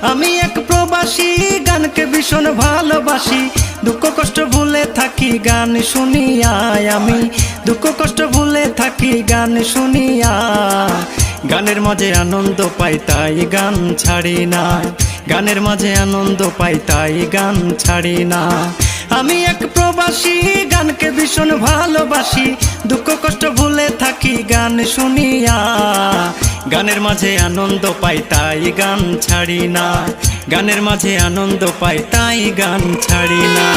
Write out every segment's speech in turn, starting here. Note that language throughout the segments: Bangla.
আমি এক প্রবাসী গানকে ভীষণ ভালোবাসি, দুঃখ কষ্ট ভুলে থাকি গান শুনিয়া। আমি দুঃখ কষ্ট ভুলে থাকি গান শুনিয়া। গানের মাঝে আনন্দ পাই তাই গান ছাড়ি না, গানের মাঝে আনন্দ পাই তাই গান ছাড়ি না। আমি এক প্রবাসী গানকে ভীষণ ভালোবাসি, দুঃখ কষ্ট ভুলে থাকি গান শুনিয়া। গানের মাঝে আনন্দ পাই তাই গান ছাড়ি না, গানের মাঝে আনন্দ পাই তাই গান ছাড়ি না।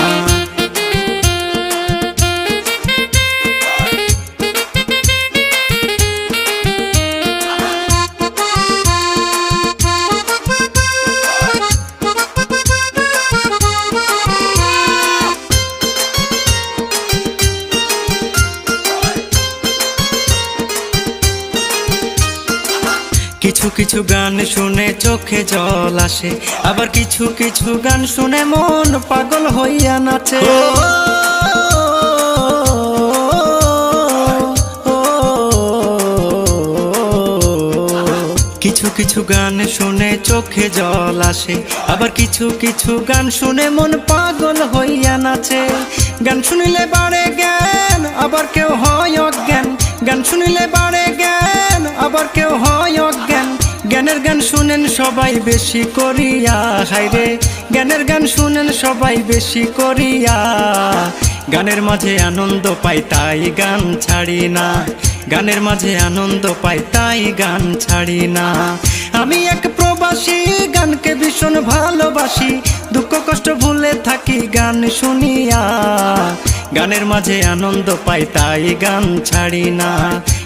কিছু কিছু গান শুনে চোখে জল আসে, আবার কিছু কিছু গান শুনে মন পাগল হইয়া নাচে। কিছু কিছু গান শুনে চোখে জল আসে, আবার কিছু কিছু গান শুনে মন পাগল হইয়া নাচে। গান শুনিলে বাড়ে জ্ঞান, আবার কেউ হয় অজ্ঞান। গান শুনিলে বাড়ে জ্ঞান, আবার কেউ হয় অজ্ঞান। জ্ঞানের গান শুনেন সবাই বেশি করিয়া, হায়রে জ্ঞানের গান শুনেন সবাই বেশি করিয়া। গানের মাঝে আনন্দ পাই তাই গান ছাড়ি না, গানের মাঝে আনন্দ পাই তাই গান ছাড়ি না। আমি এক প্রবাসী গানকে ভীষণ ভালোবাসি, দুঃখ কষ্ট ভুলে থাকি গান শুনিয়া। গানের মাঝে আনন্দ পাই তাই গান ছাড়ি না,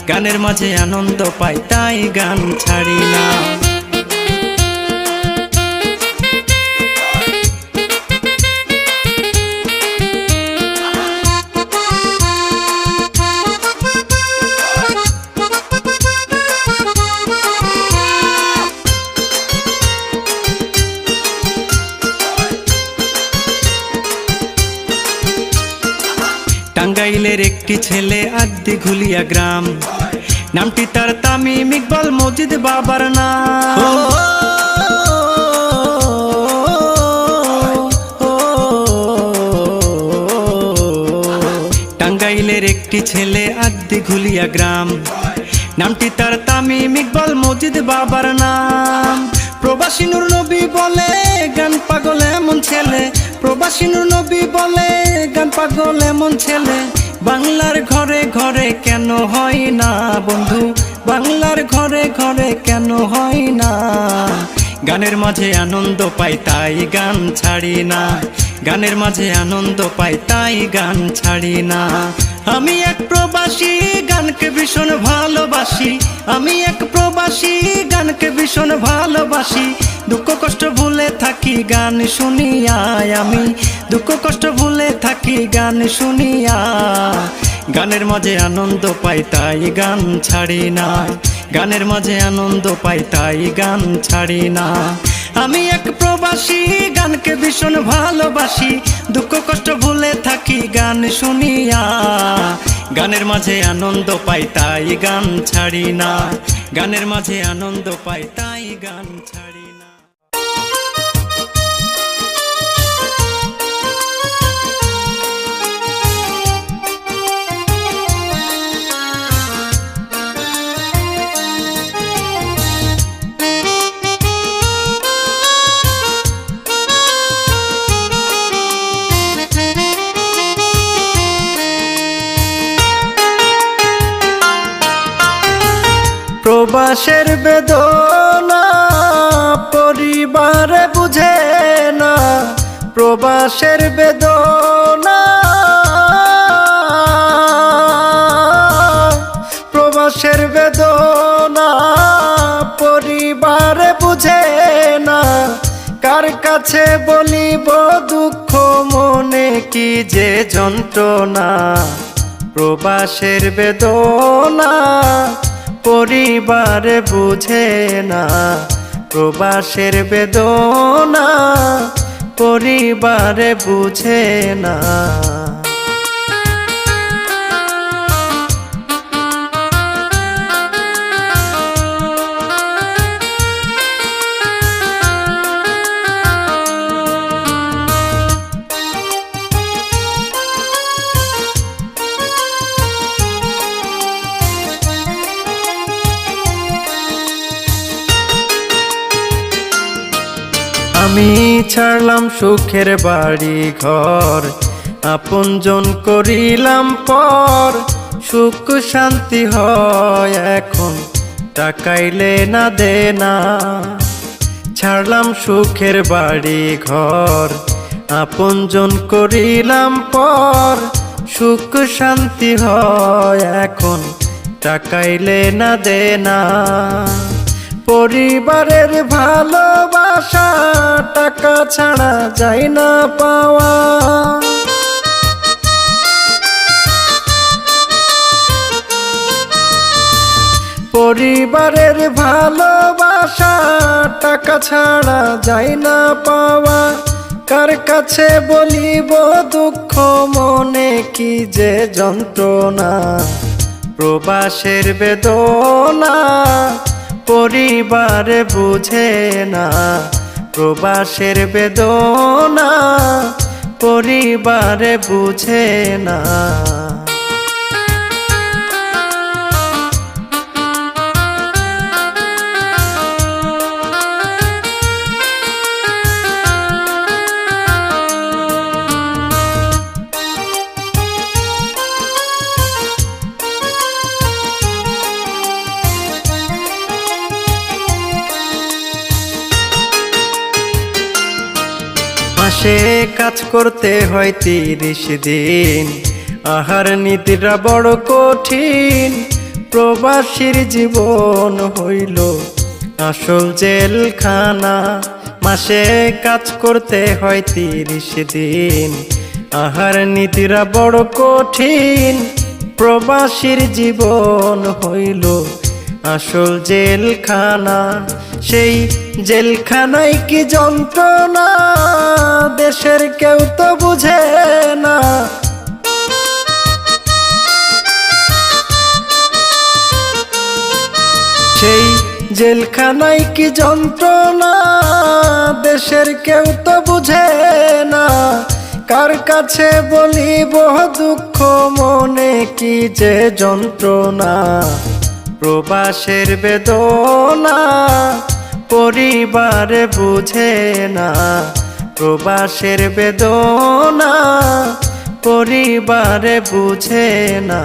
গানের মাঝে আনন্দ পাই তাই গান ছাড়ি না। টাঙ্গাইলের একটি ছেলে আদ্দি ঘুলিয়া গ্রাম, নামটি তার তামিম ইকবাল মজিদ বাবার নাম। টাঙ্গাইলের একটি ছেলে আদ্দি ঘুলিয়া গ্রাম, নামটি তার তামিম ইকবাল মজিদ বাবার নাম। প্রবাসী নূর নবী বলে গান পাগল এমন ছেলে, প্রবাসী নূর নবী বলে গান পাগল এমন ছেলে। বাংলার ঘরে ঘরে কেন হয় না বন্ধু, বাংলার ঘরে ঘরে কেন হয় না। গানের মাঝে আনন্দ পাই তাই গান ছাড়ি না, গানের মাঝে আনন্দ পাই তাই গান ছাড়ি না। আমি এক প্রবাসী গানকে ভীষণ ভালোবাসি, আমি এক প্রবাসী গানকে ভীষণ ভালোবাসি। দুঃখ কষ্ট ভুলে থাকি গান শুনিয়া, আমি দুঃখ কষ্ট ভুলে থাকি গান শুনিয়া। গানের মাঝে আনন্দ পাই তাই গান ছাড়ি না, গানের মাঝে আনন্দ পাই তাই গান ছাড়ি না। আমি এক প্রবাসী গানকে ভীষণ ভালোবাসি, দুঃখ কষ্ট ভুলে থাকি গান শুনিয়া। গানের মাঝে আনন্দ পাই তাই গান ছাড়ি না, গানের মাঝে আনন্দ পাই তাই গান ছাড়ি না। প্রবাসের বেদনা পরিবার বুঝে না, প্রবাসের বেদনা, প্রবাসের বেদনা পরিবার বুঝে না। কার কাছে বলিব দুঃখ মনে কি যে যন্ত্রণা, প্রবাসের বেদনা পরিবার বুঝে না, প্রবাসের বেদনা পরিবার বুঝে না। ছাড়লাম সুখের বাড়ি ঘর, আপনজন করিলাম পর, সুখ শান্তি হয় এখন টাকাইলে না দেনা। ছাড়লাম সুখের বাড়ি ঘর, আপনজন করিলাম পর, সুখ শান্তি হয় এখন টাকাইলে না দেনা। পরিবারের ভালোবাসা টাকা ছাড়া যায় না পাওয়া। পরিবারের ভালোবাসা টাকা ছাড়া যায় না পাওয়া। কার কাছে বলিব দুঃখ মনে কি যে যন্ত্রণা, প্রবাসের বেদনা পরিবারে বুঝে না। প্রবাসের বেদনা পরিবারে বুঝে না। মাসে কাজ করতে হয় 30 দিন, আহার নিদ্রা বড় কঠিন। প্রবাসীর জীবন হইল আসল জেলখানা। মাসে কাজ করতে হয় 30 দিন, আহার নিদ্রা বড় কঠিন। প্রবাসীর জীবন হইল আসল জেলখানা। সেই জেলখানায় কি যন্ত্রণা দেশের কেউ তো বুঝে না। সেই জেলখানায় কি যন্ত্রণা দেশের কেউ তো বুঝে না। কার কাছে বলিব দুঃখ মনে কি যে যন্ত্রণা, প্রবাসের বেদনা পরিবারে বুঝে না। প্রবাসের বেদনা পরিবারে বুঝে না।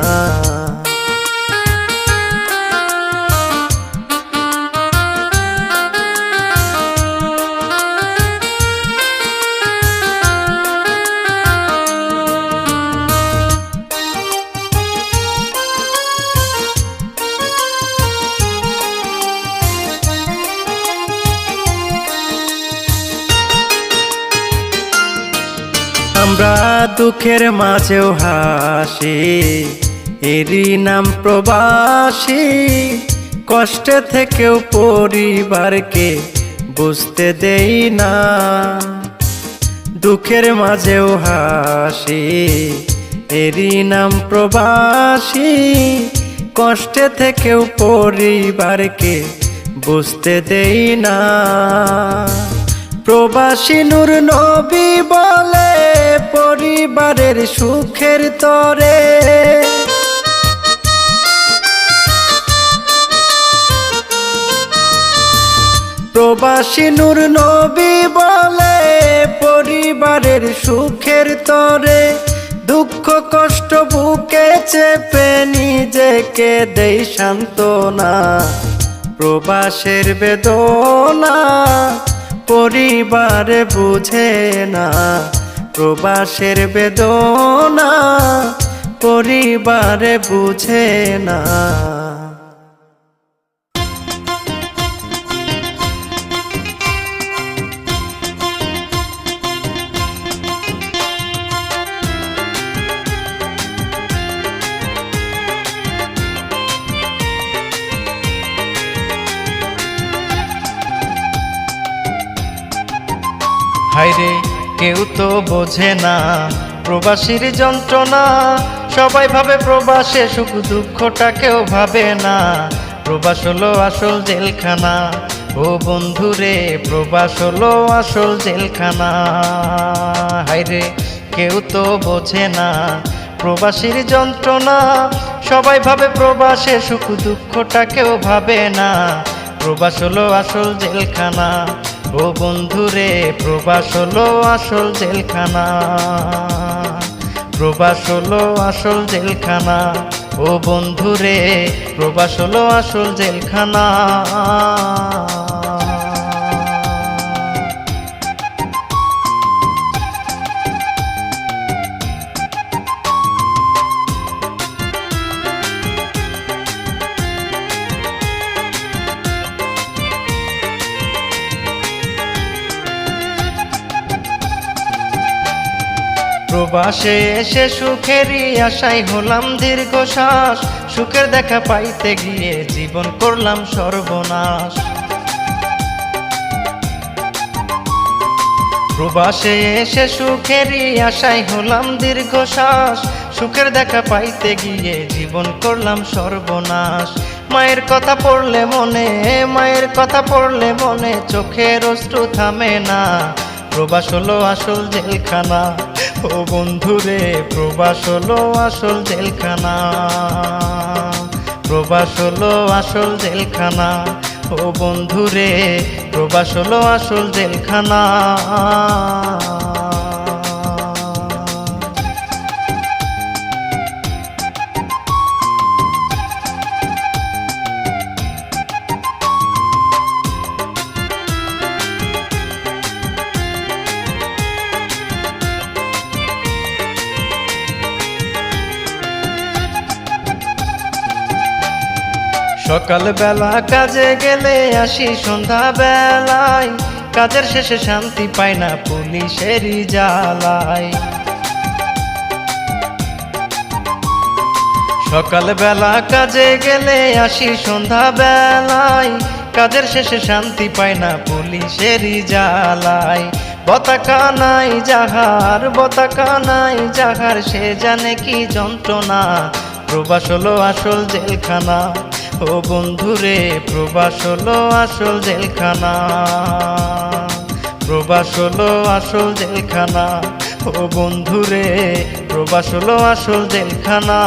আমরা দুঃখের মাঝেও হাসি, এরই নাম প্রবাসী। কষ্টে থেকেও পরিবারকে বুঝতে দেই না। দুঃখের মাঝেও হাসি, এরই নাম প্রবাসী। কষ্টে থেকেও পরিবারকে বুঝতে দেই না। প্রবাসী নূর নবী বলে পরিবারের সুখের তরে। প্রবাসী নূর নবী বলে পরিবারের সুখের তরে। দুঃখ কষ্ট বুকে চেপে নিজেকে দেই সান্ত্বনা। প্রবাসের বেদনা পরিবারে বুঝে না। প্রবাসের বেদনা পরিবারে বুঝে না। হায়রে কেউ তো বোঝে না প্রবাসীর যন্ত্রণা। সবাই ভাবে প্রবাসে সুখ দুঃখটা কেউ ভাবে না। প্রবাস হলো আসল জেলখানা, ও বন্ধুরে প্রবাস হলো আসল জেলখানা। হায়রে কেউ তো বোঝে না প্রবাসীর যন্ত্রণা। সবাই ভাবে প্রবাসে সুখ দুঃখটা কেউ ভাবে না। প্রবাস হলো আসল জেলখানা, ও বন্ধুরে প্রবাস হলো আসল জেলখানা, প্রবাস হলো আসল জেলখানা। ও বন্ধুরে প্রবাস হলো আসল জেলখানা। প্রবাসে এসে সুখেরই আশায় হলাম দীর্ঘশ্বাস, সুখের দেখা পাইতে গিয়ে জীবন করলাম সর্বনাশ। প্রবাসে এসে সুখেরই আশায় হলাম দীর্ঘশ্বাস, সুখের দেখা পাইতে গিয়ে জীবন করলাম সর্বনাশ। মায়ের কথা পড়লে মনে, মায়ের কথা পড়লে মনে চোখের অশ্রু থামে না। প্রবাস হলো আসল জেলখানা, ও বন্ধুরে প্রবাস হলো আসল জেলখানা, প্রবাস হলো আসল জেলখানা। ও বন্ধুরে প্রবাস হলো আসল জেলখানা। সকাল বেলা কাজে গেলে আসি সন্ধ্যা বেলায়, কাজের শেষে শান্তি পাই না পুলিশেরই জ্বালায়। সকাল বেলা কাজে গেলে আসি সন্ধ্যা বেলায়, কাজের শেষে শান্তি পাই না পুলিশেরই জ্বালায়। বতাকা নাই যাহার, বতাকা নাই যাহার, সে জানে কি যন্ত্রণা। প্রবাস হলো আসল জেলখানা, ও বন্ধুরে প্রবাস হলো আসল জেলখানা, প্রবাস হলো আসল জেলখানা। ও বন্ধুরে প্রবাস হলো আসল জেলখানা।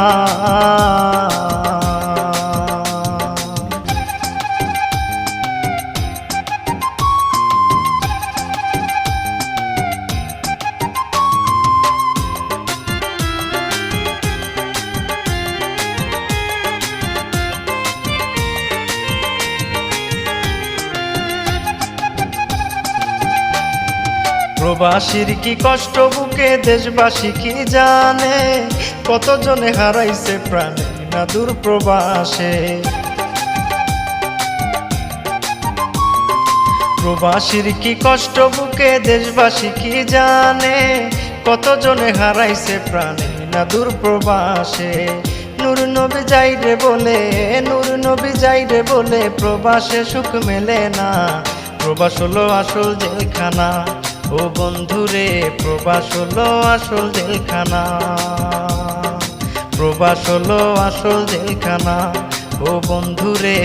প্রবাসীর কি কষ্ট বুকে দেশবাসী কি জানে, কতজনে হারাইছে প্রাণ না দূর প্রবাসে। প্রবাসীর কি কষ্ট বুকে দেশবাসী কি জানে, কতজনে হারাইছে প্রাণ না দূর প্রবাসে। নূর নবী যাইরে বলে, নূর নবী যাইরে বলে প্রবাসে সুখ মেলে না। প্রবাস হলো আসল জেলখানা, ও বন্ধুরে প্রবাস হলো আসল জেলখানা, প্রবাস হলো আসল জেলখানা। ও বন্ধুরে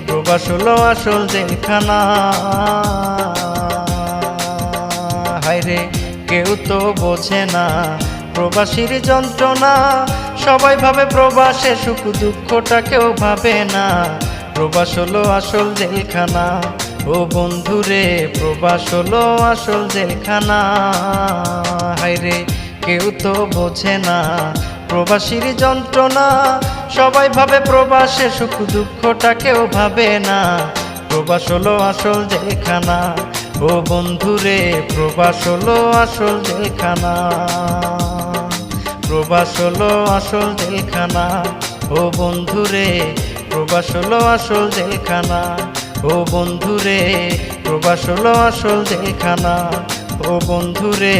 প্রবাস হলো আসল জেলখানা। হায়রে কেউ তো বোঝে না প্রবাসীর যন্ত্রণা, সবাই ভাবে প্রবাসে সুখ দুঃখটা কেউ ভাবে না। প্রবাস হলো আসল জেলখানা, ও বন্ধুরে প্রবাস হলো আসল জেলখানা। হায়রে কেউ তো বোঝে না প্রবাসীর যন্ত্রণা, সবাই ভাবে প্রবাসে সুখ দুঃখটা কেউ ভাবে না। প্রবাস হলো আসল জেলখানা, ও বন্ধুরে প্রবাস হলো আসল জেলখানা, প্রবাস হলো আসল জেলখানা। ও বন্ধুরে প্রবাস হলো আসল জেলখানা, ও বন্ধুরে প্রবাস হলো আসল জেলখানা। ও বন্ধুরে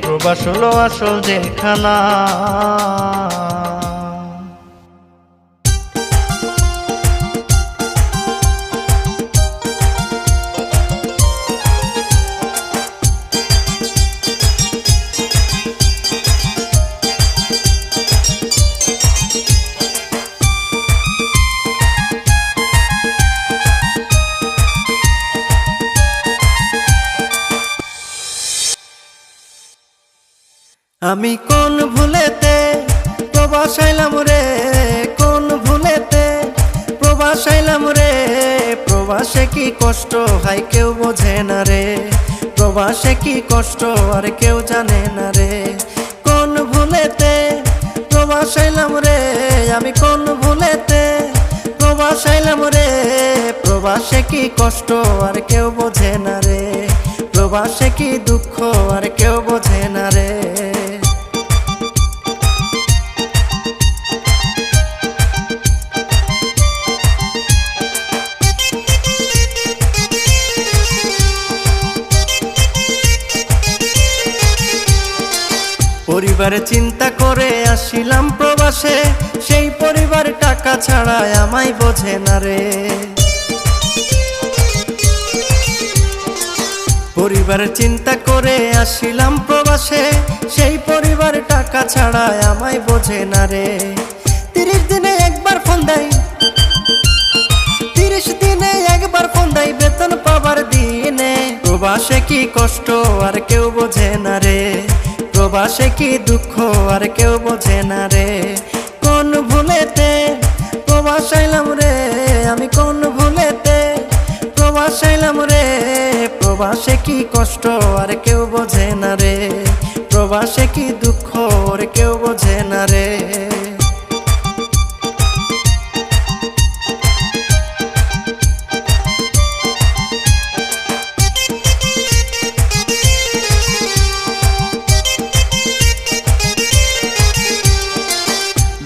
প্রবাস হলো আসল জেলখানা। আমি কোন ভুলেতে প্রবাস আইলাম রে, কোন ভুলেতে প্রবাস আইলাম রে। প্রবাসে কি কষ্ট হয় কেউ বোঝে না রে, প্রবাসে কি কষ্ট আর কেউ জানে না রে। কোন ভুলেতে প্রবাস আইলাম রে, আমি কোন ভুলেতে প্রবাস আইলাম রে। প্রবাসে কি কষ্ট আর কেউ বোঝে না রে, প্রবাসে কি দুঃখ আর কেউ বোঝে না রে। পরিবারে চিন্তা করে আসিলাম প্রবাসে, সেই পরিবার টাকা ছাড়া আমায় বোঝে না রে। পরিবারের চিন্তা করে আসিলাম প্রবাসে, সেই পরিবার টাকা ছাড়া আমায় বোঝে না রে। 30 দিনে একবার ফোন দেয়, 30 দিনে একবার ফোন দেয় বেতন পাবার দিনে। প্রবাসে কি কষ্ট আর কেউ বোঝে না রে, প্রবাসে কি দুঃখ আর কেউ বোঝে না রে। কোন ভুলেতে প্রবাস আইলাম রে, আমি কোন ভুলেতে প্রবাস আইলাম রে। প্রবাসে কি কষ্ট আর কেউ বোঝে না রে, প্রবাসে কি দুঃখ আর কেউ বোঝে না রে।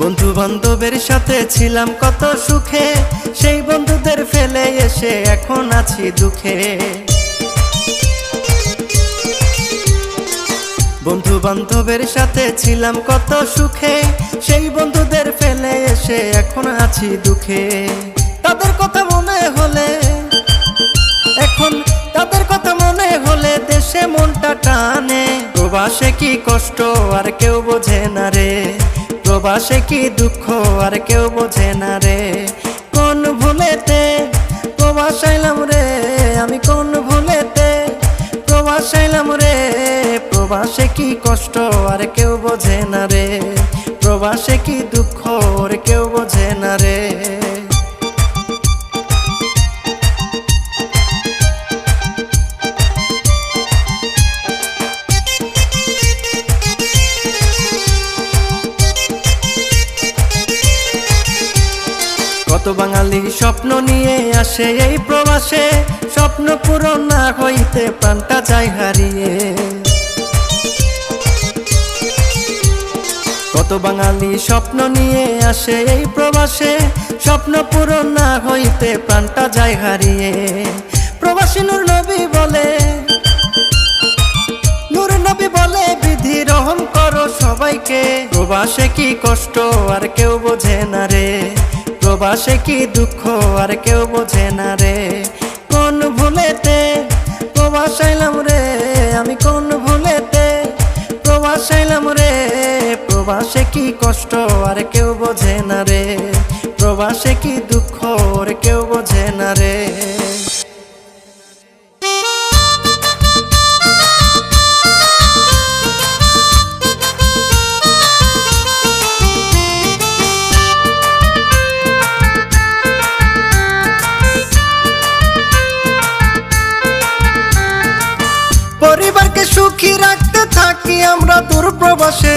বন্ধু বান্ধবের সাথে ছিলাম কত সুখে, সেই বন্ধুদের ফেলে এসে এখন আছি দুঃখে। বন্ধু বান্ধবের সাথে ছিলাম কত সুখে, সেই বন্ধুদের ফেলে এসে এখন আছি দুঃখে। তাদের কথা মনে হলে এখন, তাদের কথা মনে হলে দেশে মনটা টানে। প্রবাসে কি কষ্ট আর কেউ বোঝে না রে, প্রবাসে কি দুঃখ আর কেউ বোঝে না রে। কোন ভুলেতে প্রবাস আইলাম রে, আমি কোন ভুলেতে প্রবাস আইলাম রে। প্রবাসে কি কষ্ট আর কেউ বোঝে না রে, প্রবাসে কি দুঃখ আর কেউ বোঝে না রে। কত বাঙালি স্বপ্ন নিয়ে আসে এই প্রবাসে, স্বপ্ন পূরণ না হইতে প্রাণটা যায় হারিয়ে। কত বাঙালি স্বপ্ন নিয়ে আসে এই প্রবাসে, স্বপ্ন পূরণ না হইতে প্রাণটা যায় হারিয়ে। প্রবাসী নূর নবী বলে, নূর নবী বলে বিধি রহম করো সবাইকে। প্রবাসে কি কষ্ট আর কেউ বোঝে না রে, প্রবাসে কি দুঃখ আর কেউ বোঝে না রে। কোন ভুলেতে প্রবাস আইলাম রে, আমি কোন ভুলেতে প্রবাস আইলাম রে। প্রবাসে কি কষ্ট আর কেউ বোঝে না রে, প্রবাসে কি দুঃখ আর কেউ বোঝে না রে। পরিবারকে সুখী রাখতে থাকি আমরা দূর প্রবাসে,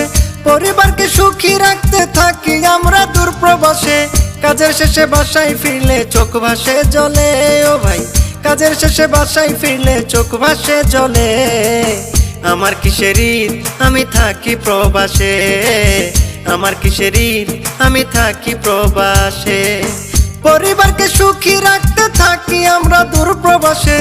পরিবারকে সুখী রাখতে থাকি আমরা দূর প্রবাসে। কাজের শেষে বাসায় ফিরলে চোখ ভাসে জলে, ও ভাই কাজের শেষে বাসায় ফিরলে চোখ ভাসে জলে। আমার কিসের ঈদ আমি থাকি প্রবাসে, আমার কিসের ঈদ আমি থাকি প্রবাসে। পরিবারকে সুখী রাখতে থাকি আমরা দূর প্রবাসে,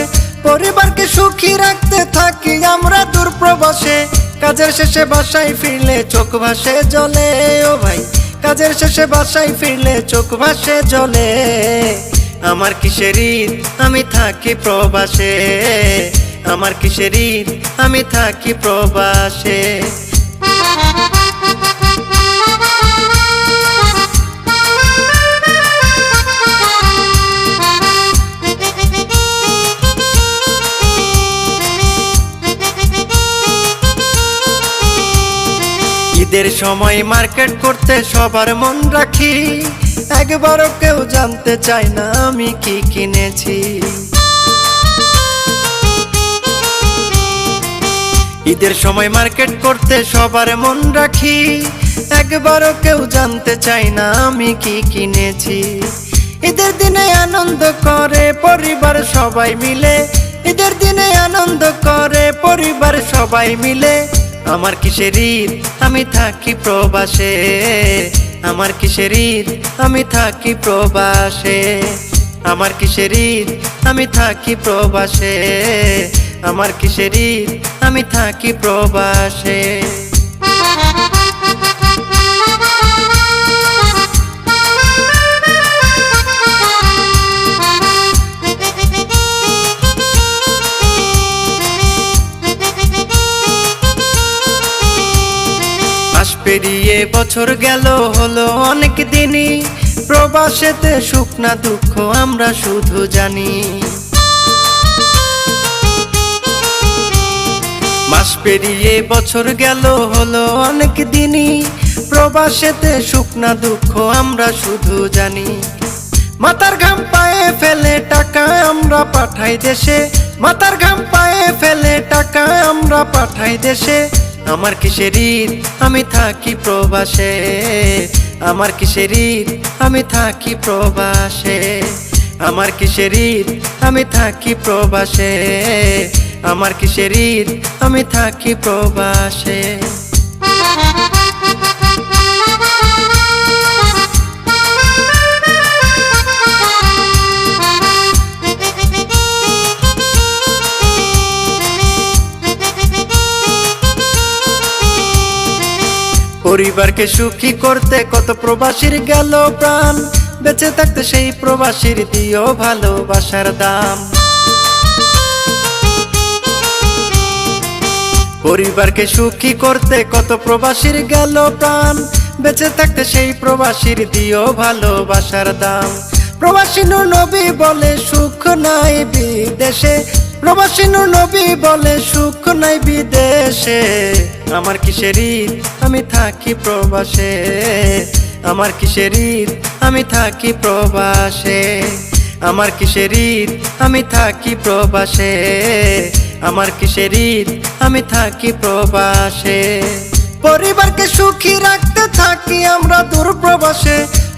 পরিবারকে সুখী রাখতে থাকি আমরা দূর প্রবাসে। কাজের শেষে বাসায় ফিরলে চোখ ভাসে জলে, ও ভাই কাজের শেষে বাসায় ফিরলে চোখ ভাসে জলে। আমার কিসের ঈদ আমি থাকি প্রবাসে, আমার কিসের ঈদ আমি থাকি প্রবাসে। ঈদের সময় মার্কেট করতে সবার মন রাখি, একবারও কেউ জানতে চায় না আমি কি কিনেছি। ঈদের সময় মার্কেট করতে সবার মন রাখি, একবারও কেউ জানতে চায় না আমি কি কিনেছি। ঈদের দিনে আনন্দ করে পরিবার সবাই মিলে, ঈদের দিনে আনন্দ করে পরিবার সবাই মিলে। আমার কিসের ঈদ আমি থাকি প্রবাসে, আমার কিসের ঈদ আমি থাকি প্রবাসে, আমার কিসের ঈদ আমি থাকি প্রবাসে, আমার কিসের ঈদ আমি থাকি প্রবাসে। মাস পেরিয়ে বছর গেল হলো অনেক দিনই, প্রবাসেতে সুখ না দুঃখ আমরা শুধু জানি। মাস পেরিয়ে বছর গেল হলো অনেক দিনই, প্রবাসেতে সুখ না দুঃখ আমরা শুধু জানি। মাথার ঘাম পায়ে ফেলে টাকা আমরা পাঠাই দেশে, মাথার ঘাম পায়ে ফেলে টাকা আমরা পাঠাই দেশে। আমার কিসের ঈদ আমি থাকি প্রবাসে, আমার কিসের ঈদ আমি থাকি প্রবাসে, আমার কিসের ঈদ আমি থাকি প্রবাসে, আমার কিসের ঈদ আমি থাকি প্রবাসে। পরিবারকে সুখী করতে কত প্রবাসীর গেল প্রাণ, বেঁচে থাকতে সেই প্রবাসীর দিও ভালোবাসার দাম। পরিবারকে সুখী করতে কত প্রবাসীর গেল প্রাণ, বেঁচে থাকতে সেই প্রবাসীর দিও ভালোবাসার দাম। প্রবাসী নবী বলে সুখ নাই বিদেশে, প্রবাসী নবী বলে সুখ নাই বিদেশে। আমার কিসের ঈদ আমি থাকি প্রবাসে, আমার কিসের ঈদ আমি থাকি প্রবাসে, আমার কিসের ঈদ আমি থাকি প্রবাসে, আমার কিসের ঈদ আমি থাকি প্রবাসে। পরিবারকে সুখী রাখতে থাকি আমরা দূর প্রবাসে,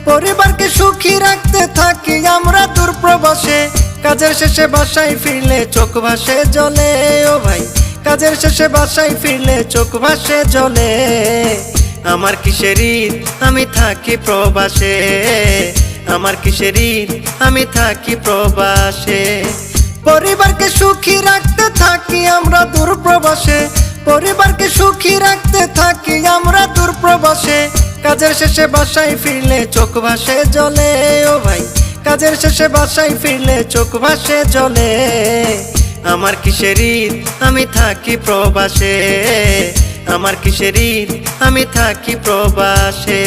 পরিবারকে সুখী রাখতে থাকি আমরা দূর প্রবাসে। কাজের শেষে বাসায় ফিরলে চোখ ভাসে জলে, ও ভাই কাজের শেষে বাসায় ফিরলে চোখ ভাসে জলে। আমার কিসের ঈদ আমি থাকি প্রবাসে, আমার কিসের ঈদ আমি থাকি প্রবাসে। পরিবারকে সুখী রাখতে থাকি আমরা দূর প্রবাসে, পরিবারকে সুখী রাখতে থাকি আমরা দূর প্রবাসে। কাজের শেষে বাসায় ফিরলে চোখ ভাসে জলে, ও ভাই কাজের শেষে বাসায় ফিরলে চোখ ভাসে জলে। আমার কিসের ঈদ আমি থাকি প্রবাসে, আমার কিসের ঈদ আমি থাকি প্রবাসে।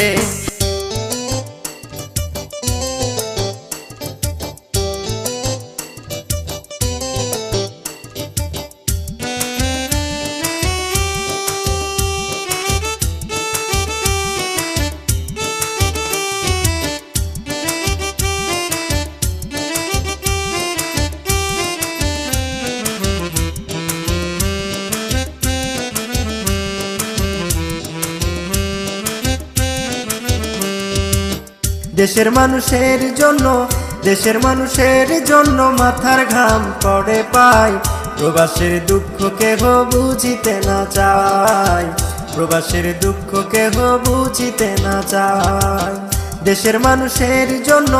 দেশের মানুষের জন্য, দেশের মানুষের জন্য মাথার ঘাম পড়ে পাই, প্রবাসের দুঃখ কেহ বুঝিতে না চায়, প্রবাসের দুঃখ কেহ বুঝিতে না চায়। দেশের মানুষের জন্য,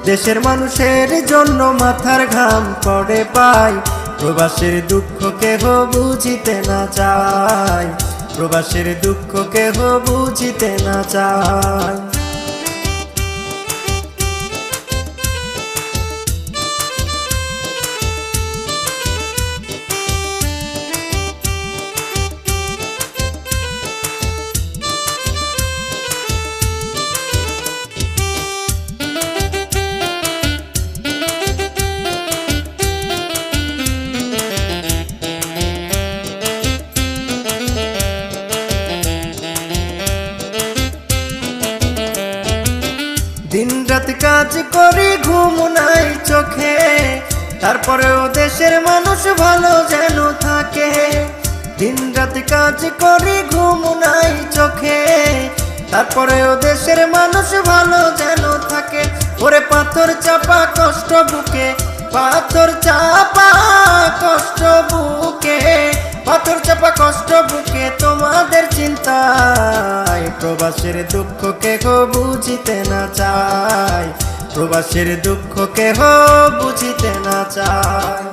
দেশের মানুষের জন্য মাথার ঘাম পড়ে পাই, প্রবাসের দুঃখ কেহ বুঝিতে না চায়, প্রবাসের দুঃখ কেহ বুঝিতে না চায়। কাজ করি ঘুম নাই চোখে, তারপরেও দেশের মানুষ ভালো যেন থাকে। দিন রাত কাজ করি ঘুম নাই চোখে, তারপরেও দেশের মানুষ ভালো যেন থাকে। ওরে পাথর চাপা কষ্ট বুকে, পাথর চাপা কষ্ট বুকে, পাথর চাপা কষ্ট বুকে তোমাদের চিন্তায় প্রবাসের দুঃখ কেহ বুঝিতে না চায়, প্রবাসের দুঃখ কেহ বুঝিতে না চায়।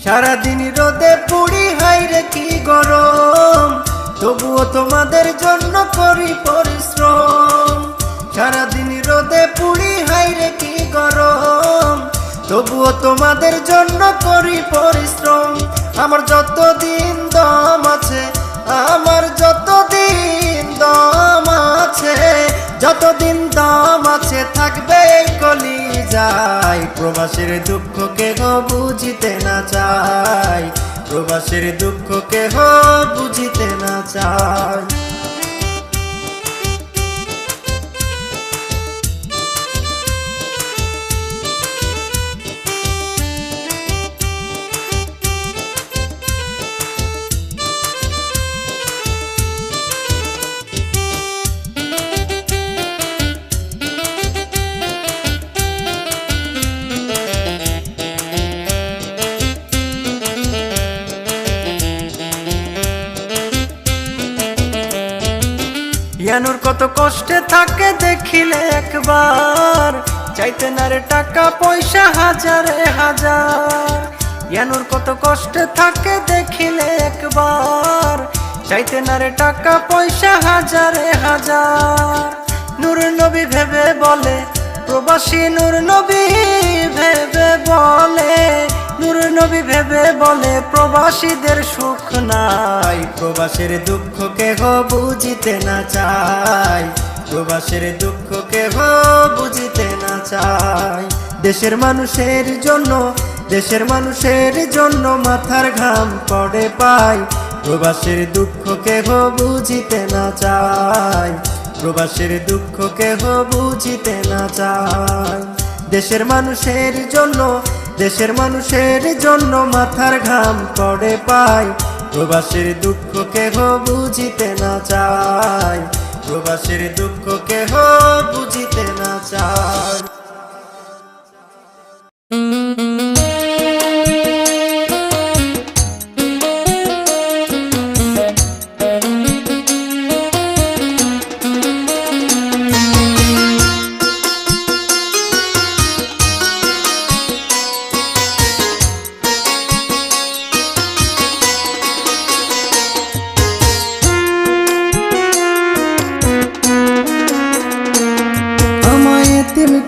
সারাদিন রোদে পুড়ি হাইরে কি গরম, তবুও তোমাদের জন্য করি পরিশ্রম। সারাদিন রোদে পুড়ি হাইরে কি গরম, তবুও তোমাদের জন্য করি পরিশ্রম। আমার যতদিন দম আছে, আমার যতদিন দম আছে, যতদিন দম আছে থাকবে কলিজায় প্রবাসের দুঃখ কেহ বুঝিতে না চায়, প্রবাসের দুঃখ কেহ বুঝিতে না চায়। ইয়ানুর কত কষ্টে থাকে দেখিলে একবার, চাইতে না রে টাকা পয়সা হাজারে হাজার। ইয়ানুর কত কষ্টে থাকে দেখিলে একবার, চাইতে না রে টাকা পয়সা হাজারে হাজার। নূর নবী ভেবে বলে প্রবাসী, নূর নবী ভেবে বলে, নূর নবী ভেবে বলে প্রবাসীদের সুখ নাই, প্রবাসের দুঃখ কেহ বুঝিতে না চায়, প্রবাসের দুঃখ কেহ বুঝিতে না চায়। দেশের মানুষের জন্য, দেশের মানুষের জন্য মাথার ঘাম পড়ে পায়, প্রবাসের দুঃখ কেহ বুঝিতে না চায়, প্রবাসের দুঃখ কেহ বুঝিতে না চায়। দেশের মানুষের জন্য, দেশের মানুষের জন্য মাথার ঘাম পড়ে পায়, প্রবাসের দুঃখ কেহ বুঝিতে না চায়, প্রবাসের দুঃখ কেহ বুঝিতে না চায়।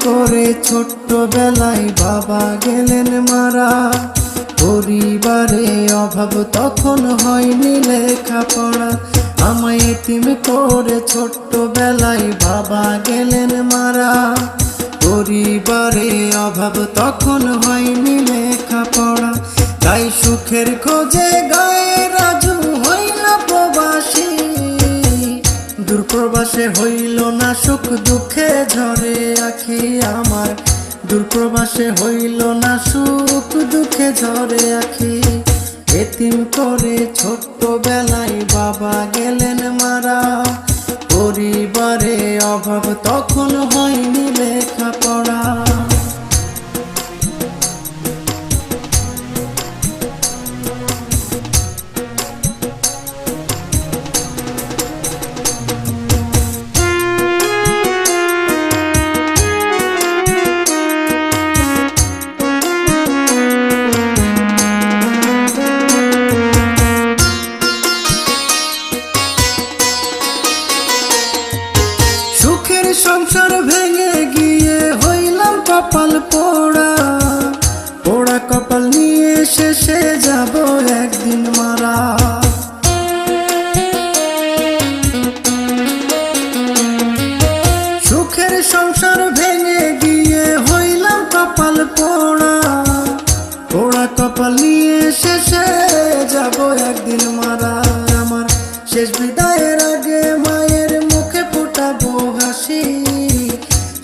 করে ছোট্ট বেলায় বাবা গেলেন মারা, পরিবারে অভাব তখন হয়নি লেখাপড়া। আমায় এতিম করে ছোট্ট বেলায় বাবা গেলেন মারা, পরিবারে অভাব তখন হয়নি লেখাপড়া। তাই সুখের খোঁজে গায়ে রাজু হইল প্রবাসী, দূরপ্রবাসে হইল না সুখ দুঃখে ঝরে আখি আমার, দূরপ্রবাসে হইল না সুখ দুঃখে ঝরে আখি। এতিম করে ছোট্ট বেলায় বাবা গেলেন মারা, পরিবারে অভাব তখন হয়নি লেখাপড়া। সংসার ভেঙে গিয়ে পোড়া পোড়া কপাল নিয়ে শেষে যাব একদিন মারা। আমার শেষ বিদায়ের আগে মায়ের মুখে ফোটাবো হাসি,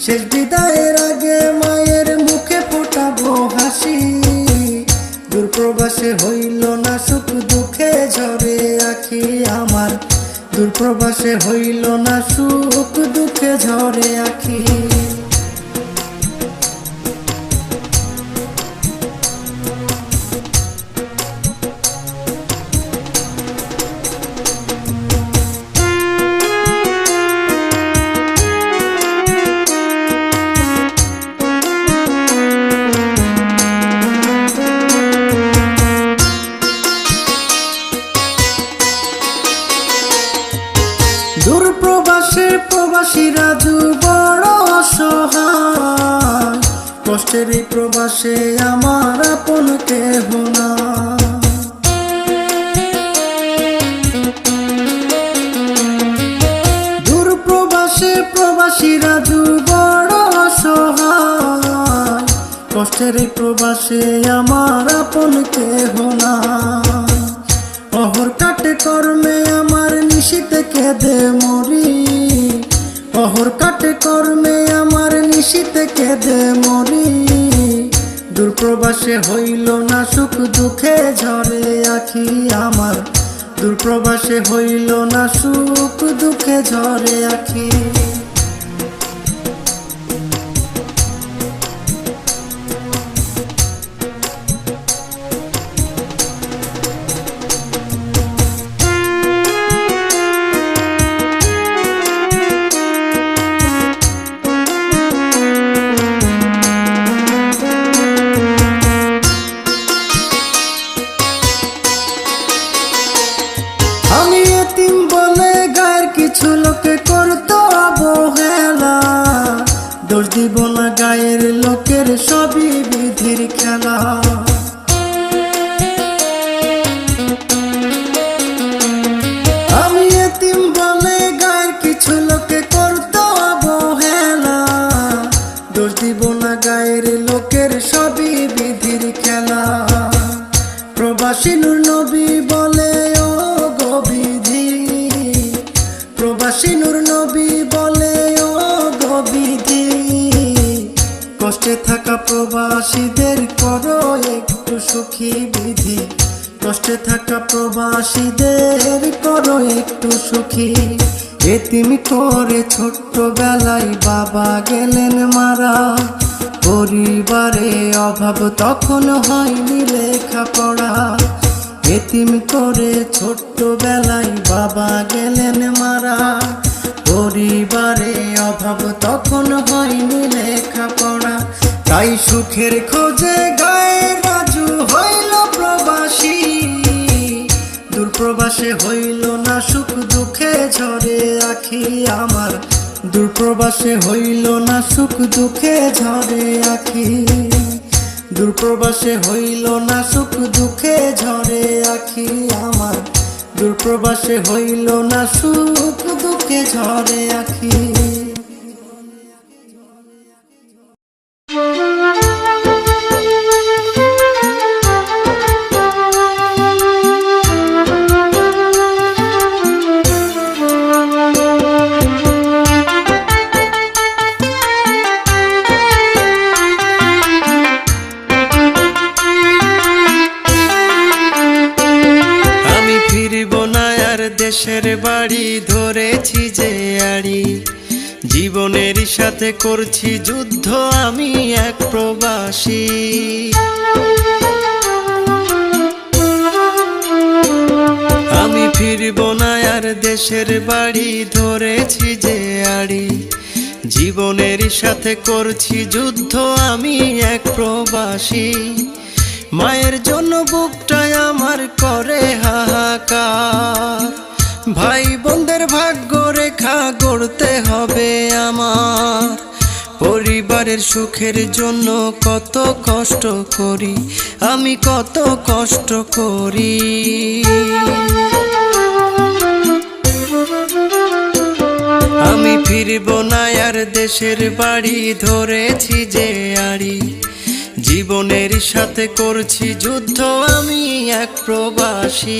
শেষ বিদায়ের আগে মায়ের মুখে ফোটাবো হাসি। দূর প্রবাসে হইল না সুখ দুঃখে ঝরে আখি আমার, দূর প্রবাসে হইল না সুখ দুঃখে ঝরে আখি। দূর প্রবাসে প্রবাসী রাজু বড় অসহায়, কষ্টের এই প্রবাসে আমার আপন কেহ না। দূর প্রবাসে প্রবাসী রাজু বড় অসহায়, কষ্টের এই প্রবাসে আমার আপন কেহ না। অহর কাটে কর্মে আমার নিশিতে কেঁদে মরি, অহর কাটে কর্মে আমার নিশিতে কেঁদে মরি। দূর প্রবাসে হইল না সুখ দুঃখে ঝরে আখি আমার, দূর প্রবাসে হইল না সুখ দুঃখে ঝরে আখি। আমি এতিম বলে গায়ের কিছু লোকে করতো অবহেলা, দোষ দিব না গায়ের লোকের সবই বিধির খেলা। আমি এতিম বলে গায়ের কিছু লোকে করতো অবহেলা, দোষ দিব না গায়ের লোকের সবই বিধির খেলা। প্রবাসী নূর নবী বলে ও গবিধি, প্রবাসী নূর নবী বলে ও গবিধি। কষ্টে থাকা প্রবাসীদের করো একটু সুখী বিধি, কষ্টে থাকা প্রবাসীদের করো একটু সুখী। এতিম করে ছোট্টবেলায় বাবা গেলেন মারা, পরিবারে অভাব তখন হয়নি লেখাপড়া। এতিম করে ছোট্টবেলায় বাবা গেলেন মারা, পরিবারে অভাব তখন হয়নি লেখাপড়া। তাই সুখের খোঁজে গায়ের রাজু হইল প্রবাসী, দূর প্রবাসে হইল না সুখ দুঃখে ঝরে আখি আমার, দূর প্রবাসে হইল না সুখ দুঃখে ঝরে আখি। দূর প্রবাসে হইল না সুখ দুঃখে ঝরে আখি আমার, দূর প্রবাসে হইল না সুখ দুঃখে ঝরে আখি। দেশের বাড়ি ধরেছি যে আড়ি, জীবনের সাথে করছি যুদ্ধ আমি এক প্রবাসী। আমি ফিরব না আর দেশের বাড়ি ধরেছি যে আড়ি, জীবনের সাথে করছি যুদ্ধ আমি এক প্রবাসী। মায়ের জন্য বুকটায় আমার করে হাহাকার, ভাই বোনদের ভাগ্য রেখা গড়তে হবে আমার। পরিবারের সুখের জন্য কত কষ্ট করি আমি, কত কষ্ট করি। আমি ফিরব না আর দেশের বাড়ি ধরেছি যে আড়ি, জীবনের সাথে করছি যুদ্ধ আমি এক প্রবাসী।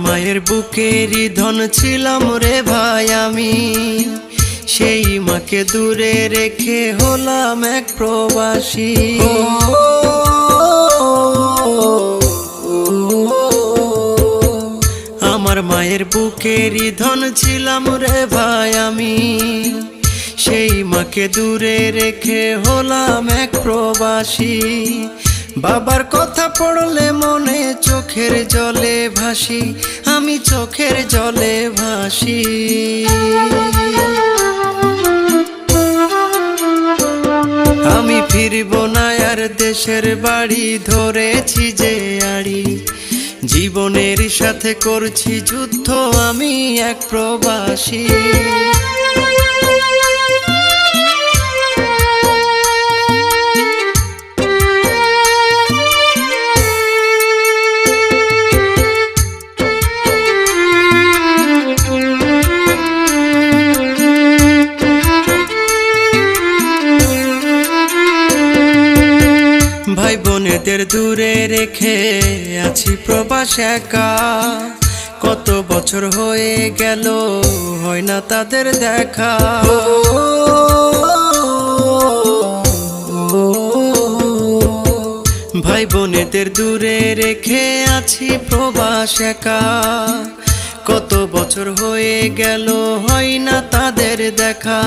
মায়ের বুকেরই ধন ছিলাম রে ভাই আমি, সেই মাকে দূরে রেখে হলাম এক প্রবাসী। আমার মায়ের বুকেরই ধন ছিলাম রে ভাই আমি, সেই মাকে দূরে রেখে হলাম এক প্রবাসী। বাবার কথা পড়লে মনে চোখের জলে ভাসি, আমি চোখের জলে ভাসি। আমি ফিরব না আর দেশের বাড়ি, ধরেছি যে আড়ি, জীবনের সাথে করছি যুদ্ধ আমি এক প্রবাসী। ভাই বোনেদের দূরে রেখে আছি প্রবাস একা, কত বছর হয়ে গেল হয় না তাদের দেখা। ভাই বোনেদের দূরে রেখে আছি প্রবাস একা, কত বছর হয়ে গেল হয় না তাদের দেখা।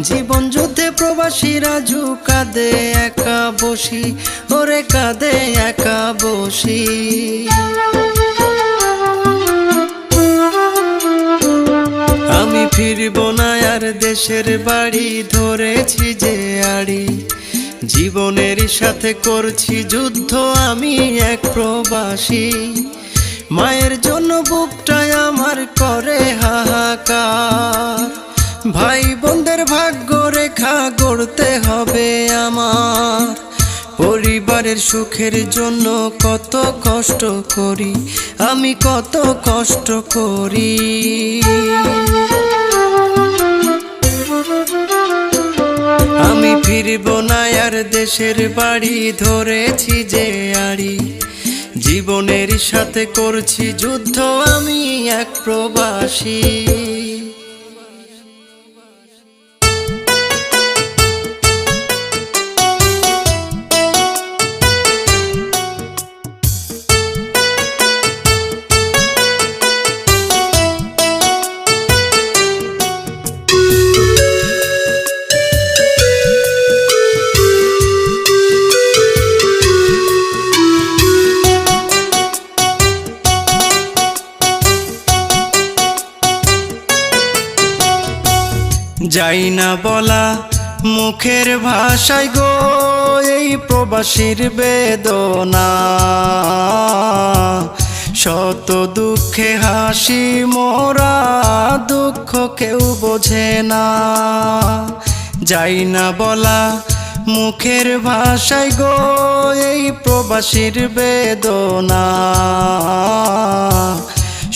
জীবন যুদ্ধে প্রবাসীরা জু কাঁদে একা বসি, ওরে কাঁদে একা বসি। আমি ফিরব না আর দেশের বাড়ি, ধরেছি যে আড়ি, জীবনের সাথে করছি যুদ্ধ আমি এক প্রবাসী। মায়ের জন্য বুকটায় আমার করে হাহাকার, ভাই বোনদের ভাগ্য রেখা গড়তে হবে আমার। পরিবারের সুখের জন্য কত কষ্ট করি, আমি কত কষ্ট করি। আমি ফিরব না আর দেশের বাড়ি, ধরেছি যে আড়ি, জীবনের সাথে করছি যুদ্ধ আমি এক প্রবাসী। যাই না বলা মুখের ভাষায় গো এই প্রবাসীর বেদনা, শত দুঃখে হাসি মোরা, দুঃখ কেউ বোঝে না। যাই না বলা মুখের ভাষায় গো এই প্রবাসীর বেদনা,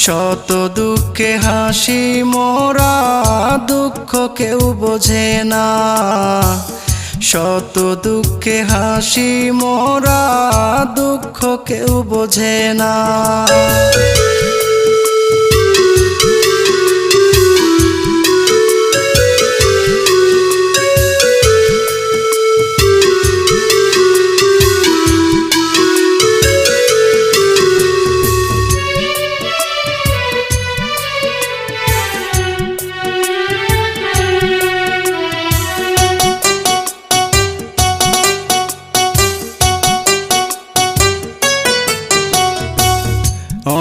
শত দুঃখে হাসি মোরা, দুঃখ কেউ বোঝে না। শত দুঃখে হাসি মোরা, দুঃখ কেউ বোঝে না।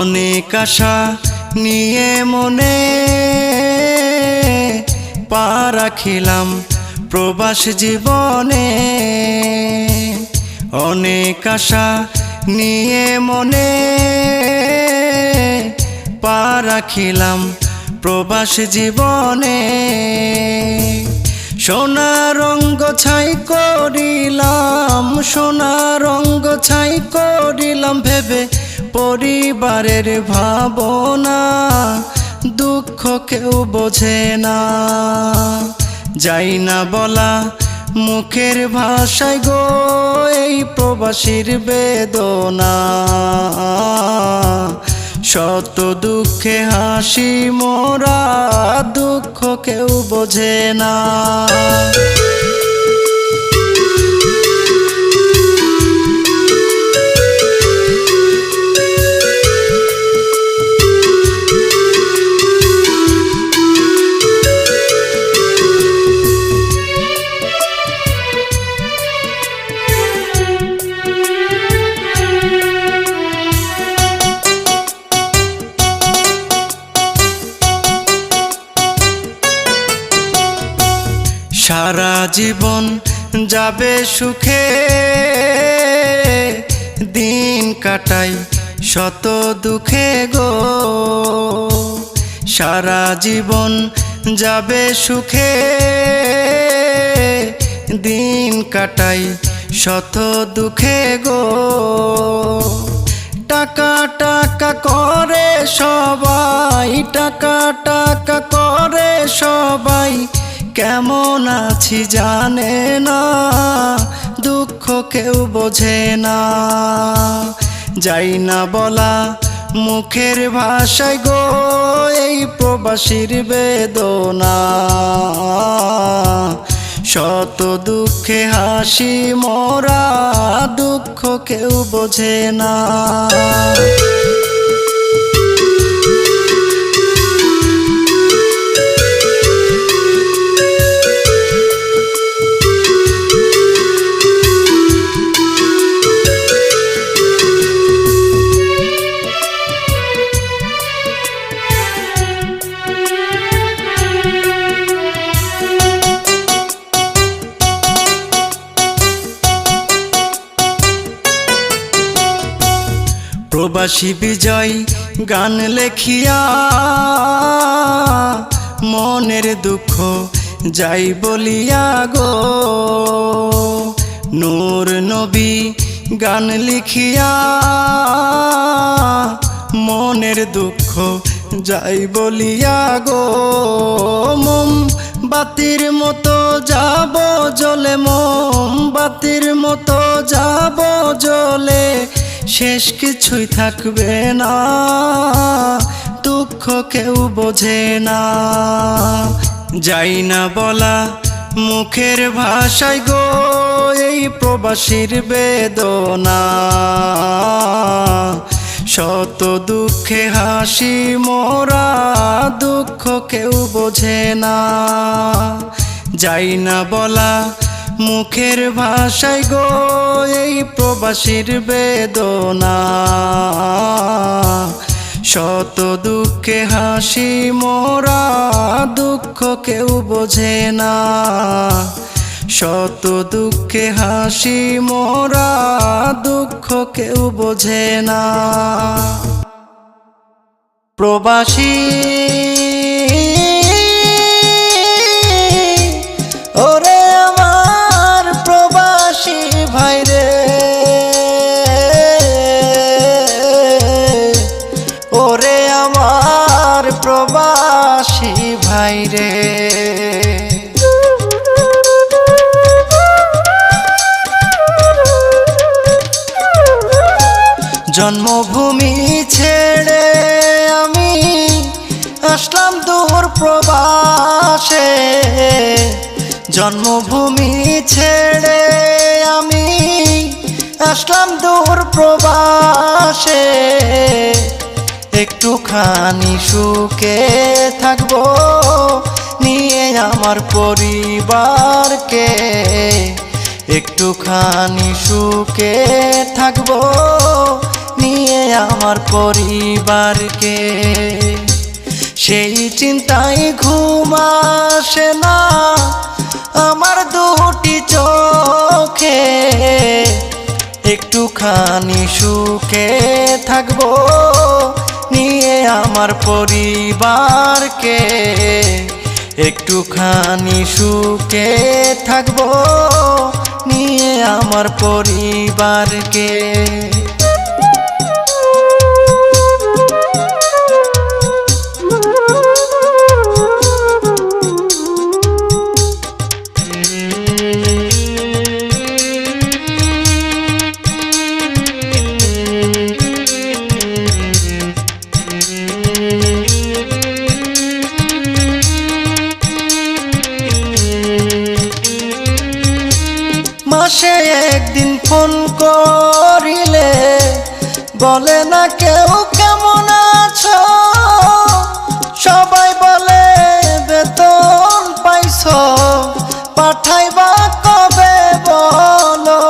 অনেক আশা নিয়ে মনে পা রাখিলাম প্রবাস জীবনে, অনেক আশা নিয়ে মনে পা রাখিলাম প্রবাস জীবনে সোনা রঙ্গ ছাই করিলাম, সোনা রঙ্গ ছাই করিলাম ভেবে পরিবারের ভাবনা, দুঃখ কেউ বোঝে না। যাই না বলা মুখের ভাষায় গো এই প্রবাসীর বেদনা, শত দুঃখে হাসি মোরা, দুঃখ কেউ বোঝে না। সারা জীবন যাবে সুখে, দিন কাটাই শত দুঃখে গো। সারা জীবন যাবে সুখে, দিন কাটাই শত দুঃখে গো। টাকা টাকা করে সবাই, টাকা টাকা করে সবাই, কেমন আছি জানে না, দুঃখ কেউ বোঝে না। যাই না বলা মুখের ভাষায় গো এই প্রবাসীর বেদনা, শত দুঃখে হাসি মোরা, দুঃখ কেউ বোঝে না। প্রবাসী বিজয় গান লেখিয়া মনের দুঃখ যাই বলিয়া গো। নূর নবী গান লিখিয়া মনের দুঃখ যাই বলিয়া গো। মোমবাতির মতো যাব জ্বলে, মোমবাতির মতো যাব জ্বলে, শেষ কিছুই থাকবে না, দুঃখ কেউ বোঝে না। যাই না বলা মুখের ভাষায় গো এই প্রবাসীর বেদনা, শত দুঃখে হাসি মোরা, দুঃখ কেউ বোঝে না। যাই না বলা মুখের ভাষায় গো এই প্রবাসীর বেদনা, শত দুঃখে হাসি মোরা, দুঃখ কেউ বোঝে না। শত দুঃখে হাসি মোরা, দুঃখ কেউ বোঝে না। প্রবাসী ওরে আমার প্রবাসী ভাইরে, ওরে আমার প্রবাসী ভাইরে। জন্মভূমি ছেড়ে আমি আসলাম দূর প্রবাসে, জন্মভূমি ছেড়ে আমি আসলাম দূর প্রবাসে। একটুখানি সুখে থাকবো নিয়ে আমার পরিবারকে, একটুখানি সুখে থাকবো নিয়ে আমার পরিবারকে। সেই চিন্তায় ঘুম আসে না আমার দুটি চোখে, একটুখানি সুখে থাকবো নিয়ে আমার পরিবারকে, একটুখানি সুখে থাকবো নিয়ে আমার পরিবারকে। মাসে একদিন ফোন করিলে বলে না কেউ কেমন আছো, সবাই বলে বেতন পাইছো, পাঠাইবা কবে বলো।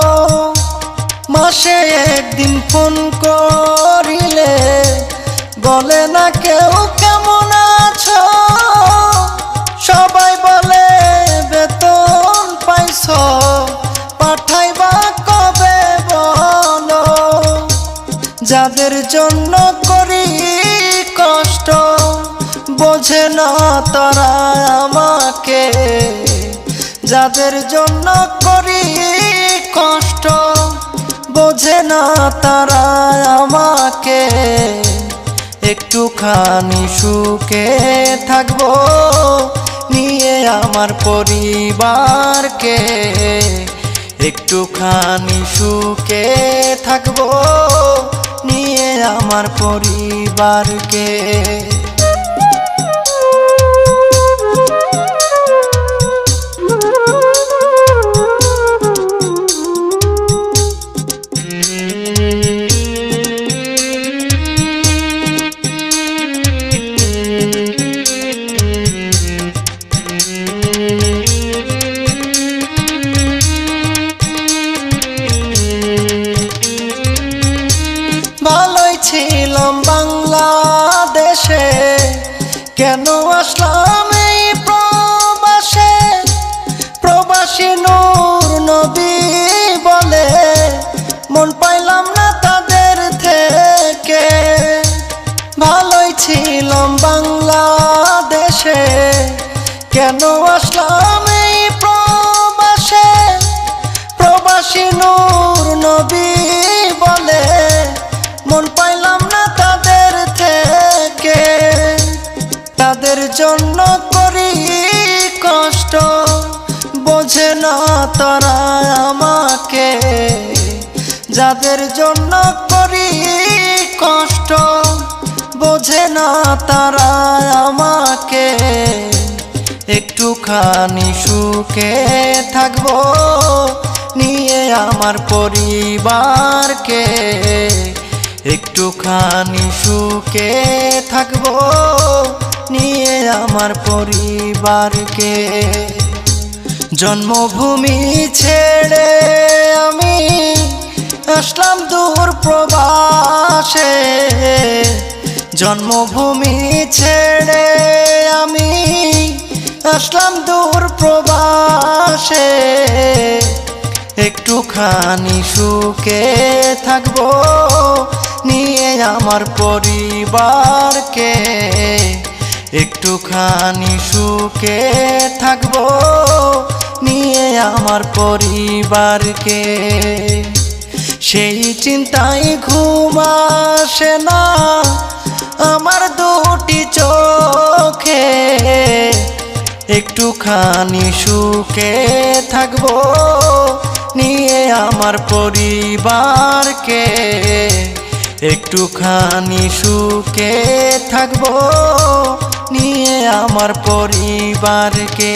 মাসে একদিন ফোন করিলে বলে না কেউ কেমন আছো, সবাই বলে বেতন পাইছো, পাঠাইবা কবে বলো। যাদের জন্য করি কষ্ট বোঝে না তারা আমাকে, যাদের জন্য করি কষ্ট বোঝে না তারা আমাকে, একটুখানি সুখে থাকবো নিয়ে আমার পরিবারকে, একটুখানি সুখে থাকবো নিয়ে আমার পরিবারকে। ভালোই ছিলাম বাংলাদেশে, কেন আসলাম এই প্রবাসে। প্রবাসী নূর নবী বলে মন পাইলাম না তাদের থেকে। ভালোই ছিলাম বাংলাদেশে, কেন আসলাম এই প্রবাসে। প্রবাসী নূর নবী বলে মন পাইলাম না তাদের থেকে। তাদের জন্য করি কষ্ট বোঝে না তারা আমাকে, যাদের জন্য করি কষ্ট বোঝে না তারা আমাকে, একটুখানি সুখে থাকবো নিয়ে আমার পরিবারকে, একটুখানি সুখে থাকবো নিয়ে আমার পরিবারকে। জন্মভূমি ছেড়ে আমি আসলাম দূর প্রবাসে, জন্মভূমি ছেড়ে আমি আসলাম দূর প্রবাসে, একটুখানি সুখে থাকবো নিয়ে আমার পরিবারকে, একটুখানি সুখে থাকবো নিয়ে আমার পরিবারকে। সেই চিন্তায় ঘুম আসে না আমার দুটি চোখে, একটুখানি সুখে থাকবো নিয়ে আমার পরিবারকে, একটুখানি সুখে থাকবো নিয়ে আমার পরিবারকে।